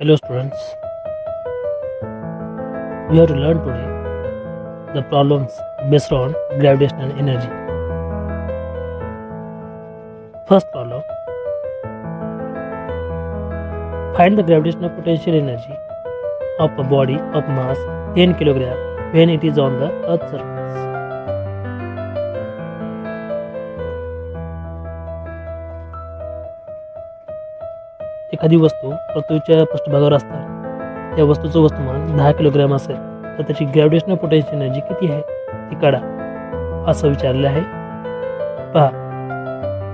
Hello students, we have to learn today the problems based on gravitational energy. First problem, find the gravitational potential energy of a body of mass 10 kg when it is on the earth's surface. एखादी वस्तू पृथ्वीच्या पृष्ठभागावर असताना त्या वस्तूचं वस्तुमान 10 kilogram असेल तर त्याची ग्रॅव्हिटेशनल पोटेन्शियल एनर्जी किती आहे ती काढा असं विचारलं आहे. पहा,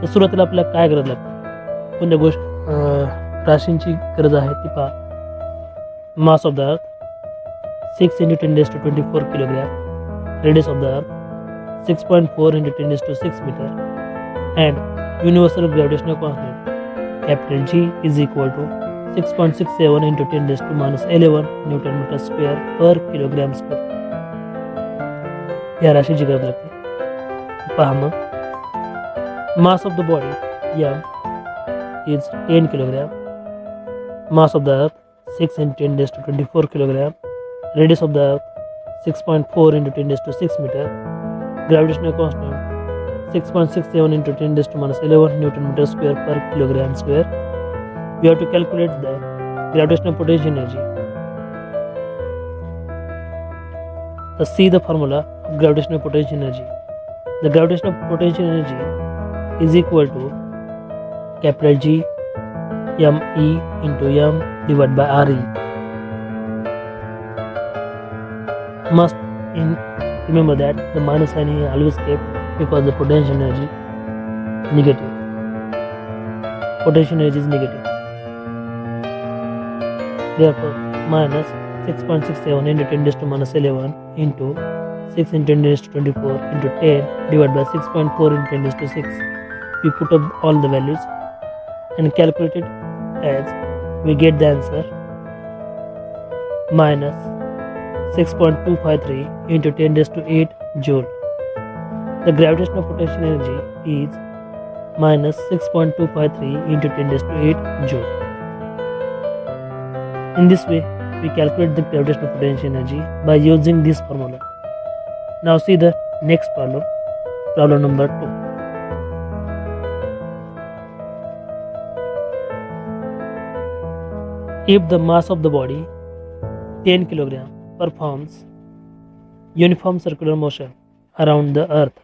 तर सुरुवातीला आपल्याला काय गरज लागते, कोणत्या गोष्ट राशींची गरज आहे ती पहा. Mass of the earth 6 × 10⁻24 kilogram, radius of the earth 6.4 × 10⁻6 metre and universal gravitational constant capital G is equal to 6.67 × 10⁻11 newton metre square per kilogram square. या राशीची गरज लागते. पहा मग, mass of the body M is 10 kilogram, mass of the earth 6 × 10⁻24 kilogram, radius of the earth 6.4 × 10⁻6 metre, gravitational constant 6.67 × 10⁻11 Newton meter square per kilogram square. We have to calculate the gravitational potential energy. See the formula of gravitational potential energy. The gravitational potential energy is equal to capital G ME into M divided by RE. Must remember that the minus sign is always kept because the potential energy negative. Potential energy is negative. Therefore, minus 6.67 × 10⁻11 into 6 × 10⁻24 into 10 divided by 6.4 × 10⁻6. We put up all the values and calculate it as we get the answer minus 6.253 into 10⁸ joule. The gravitational potential energy is minus 6.253 into 10⁸ joule. In this way, we calculate the gravitational potential energy by using this formula. Now see the next problem, problem number 2. If the mass of the body 10 kg performs uniform circular motion around the earth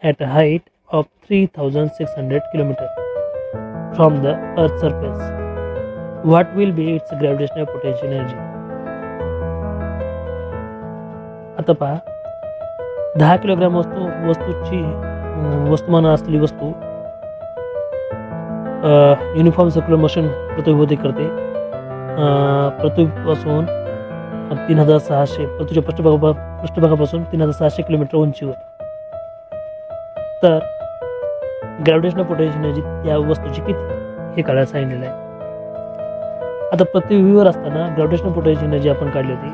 at a height of 3600 km from the earth's surface, what will be its gravitational potential energy? आता पहा, 10 kilogram वस्तुमान असलेली वस्तू uniform circular motion पृथ्वीभोवती करते. पृथ्वीपासून 3600 पृथ्वीच्या पृष्ठभागापासून 3600 kilometre उंचीवर. तर gravitational potential energy त्या वस्तूची किती हे काढायला सांगितलेलं आहे. आता पृथ्वीवर असताना ग्रॅव्हिटेशनल पोटेन्शियल एनर्जी आपण काढली होती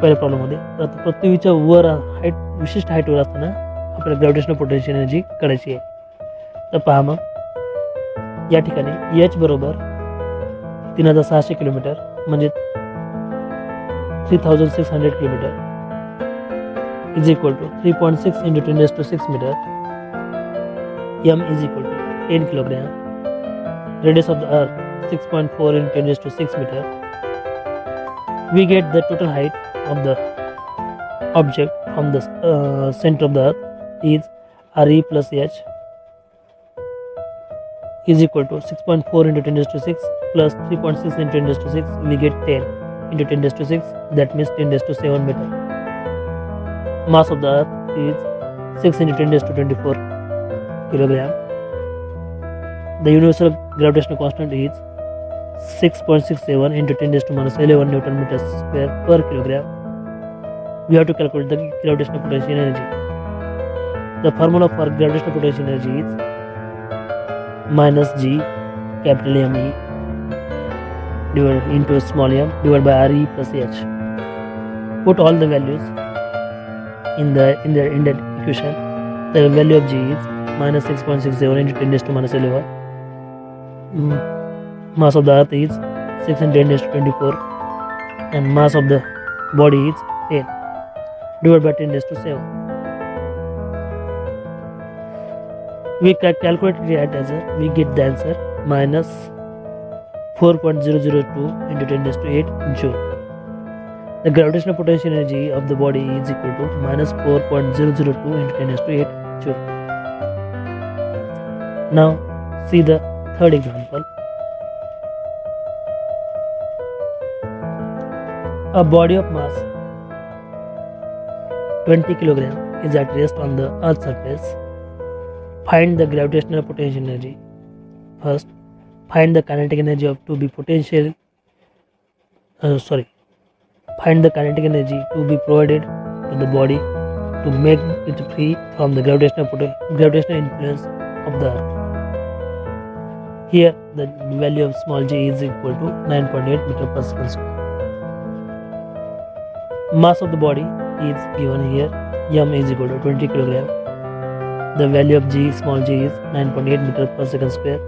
पहिल्या प्रॉब्लेममध्ये. तर आता पृथ्वीच्या वर हाईट, विशिष्ट हाईटवर असताना आपल्याला ग्रॅव्हिटेशनल पोटेन्शियल एनर्जी काढायची आहे. तर पहा मग, या ठिकाणी H बरोबर 3600 किलोमीटर म्हणजे 3600 kilometre is equal to 3.6 × 10⁻6 meter. M is equal to 10 kilogram. Radius of the earth 6.4 × 10⁻6 meter. We get the total height of the object from the center of the earth is RE plus H is equal to 6.4 × 10⁻6 plus 3.6 × 10⁻6. We get 10 × 10⁻6, that means 10⁻7 meter. Mass of the earth is 6 × 10⁻24 kilogram. The universal gravitational constant is 6.67 × 10⁻11 Newton meter square per kilogram. We have to calculate the gravitational potential energy. The formula for gravitational potential energy is minus G capital ME divided into small m divided by RE plus H. Put all the values in that equation. The value of G is minus 6.67 × 10⁻11 mass of the earth is 6 in 10 raised to 24 and mass of the body is 10 divided by 10 raised to 7. We calculate it as we get the answer minus 4.002 into 10 raised to 8 joule. The gravitational potential energy of the body is equal to minus 4.002 into 10 raised to 8 joule. Now see the third example. A body of mass 20 kg is at rest on the Earth's surface. Find the gravitational potential energy. First, find the kinetic energy of to be potential. Find the kinetic energy to be provided to the body to make it free from the gravitational influence of the Earth. Here, the value of small g is equal to 9.8 meter per second square. Mass of the body is given here. M is equal to 20 kg. The value of g, small g, is 9.8 meter per second square.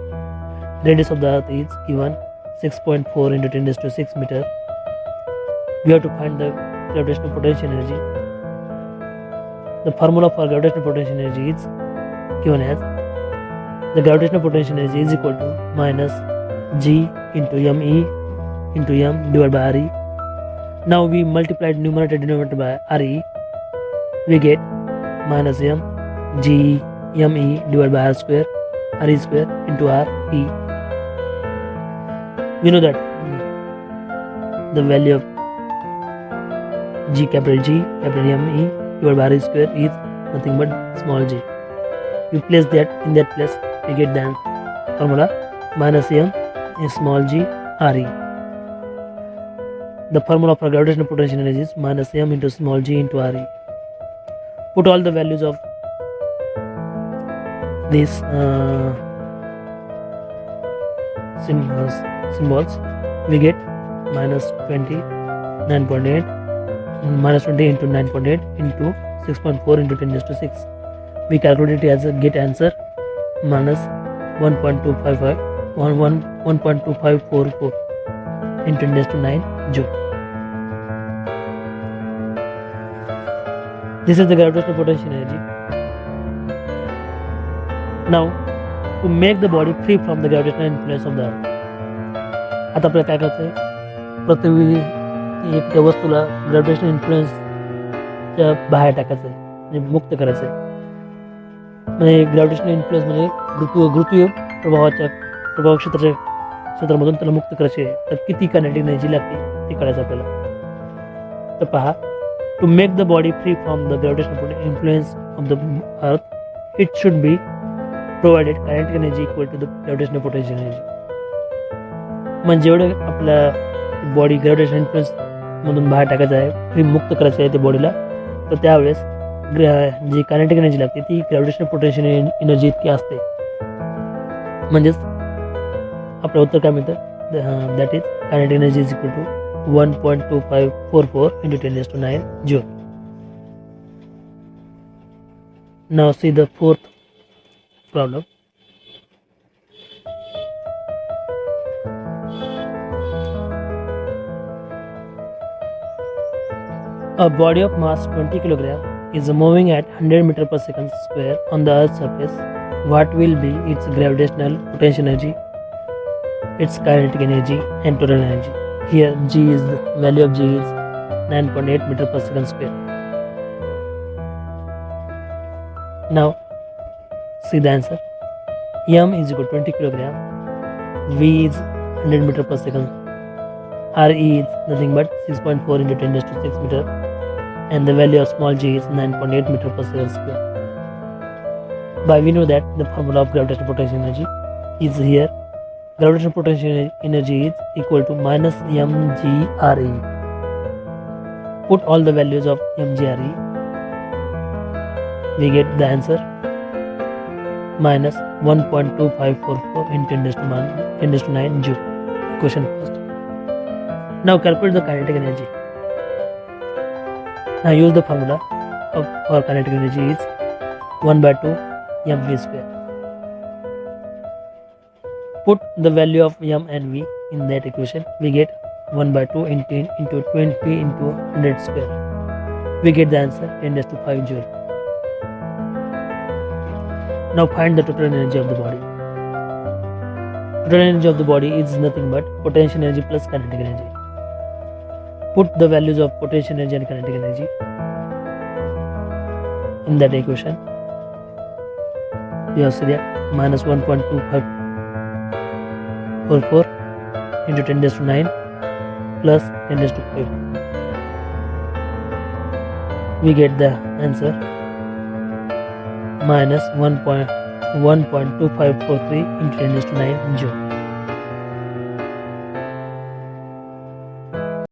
Radius of the Earth is given 6.4 into 10 raised to 6 meter. We have to find the gravitational potential energy. The formula for gravitational potential energy is given as the gravitational potential energy is equal to minus g into me into m divided by re. Now we multiplied numerator denominator by re. We get minus m g me divided by r square into r e. We know that the value of G capital M E divided by R square is nothing but small g. We place that in that place, we get the formula minus m small g R E. The formula for gravitational potential energy is minus m into small g into R E. Put all the values of these symbols. We get minus 20, 9.8. Minus 20 into 9.8 into 6.4 into 10 raised to 6. We calculate it as a get answer minus 1.2544 into 10 raised to 9 joule. This is the gravitational potential energy. Now to make the body free from the gravitational influence of the earth. आता आपल्याला काय करायचं आहे, पृथ्वी एक त्या वस्तूला gravitational इन्फ्लुएन्सच्या बाहेर टाकायचं आहे, म्हणजे मुक्त करायचं आहे. म्हणजे ग्रॅव्हिटेशनल इन्फ्लुएन्स म्हणजे गुरुत्वीय प्रभाव क्षेत्रामधून त्याला मुक्त करायचे आहे. तर किती कायनेटिक एनर्जी लागते ते कळायचं आपल्याला. तर पहा, to make the body free from the gravitational influence of the earth it should be provided kinetic energy equal to the gravitational potential energy. म्हणजे जेवढं आपल्या बॉडी ग्रॅव्हिटेशनल इन्फ्लुएन्स मधून बाहेर टाकायचं आहे, फ्री मुक्त करायचं आहे ते बॉडीला, तर त्यावेळेस जी कायनेटिक एनर्जी लागते ती ग्रॅव्हिटेशनल पोटेन्शियल एनर्जी इतकी असते. म्हणजेच आपलं उत्तर काय मिळतं, that is kinetic energy is equal to 1.2544 into 10 raised to 9 joule. Now see the fourth problem. A body of mass 20 kg is moving at 100 meter per second square on the Earth's surface. What will be its gravitational potential energy, its kinetic energy, and total energy? Here G is the value of G is 9.8 meter per second square. Now see the answer. M is equal to 20 kg. V is 100 meter per second. RE is nothing but 6.4 into 10 raised to 6 meter, and the value of small g is 9.8 meter per second square. But we know that the formula of gravitational potential energy is here. Gravitational potential energy is equal to minus mgre. Put all the values of mgre. We get the answer minus 1.2544 into 10 raised to 9 joule. Question first. Now calculate the kinetic energy. Now use the formula of our kinetic energy is 1/2 mv square. Put the value of m and v in that equation. We get 1 by 2 into 20 into 100 square. We get the answer 10 raised to 5 joule. Now find the total energy of the body. Total energy of the body is nothing but potential energy plus kinetic energy. Put the values of potential energy and kinetic energy in that equation. We have said that minus 1.2544 into 10 raised to 9 plus 10 raised to 5. We get the answer minus 1.2543 into 10 raised to 9 joule.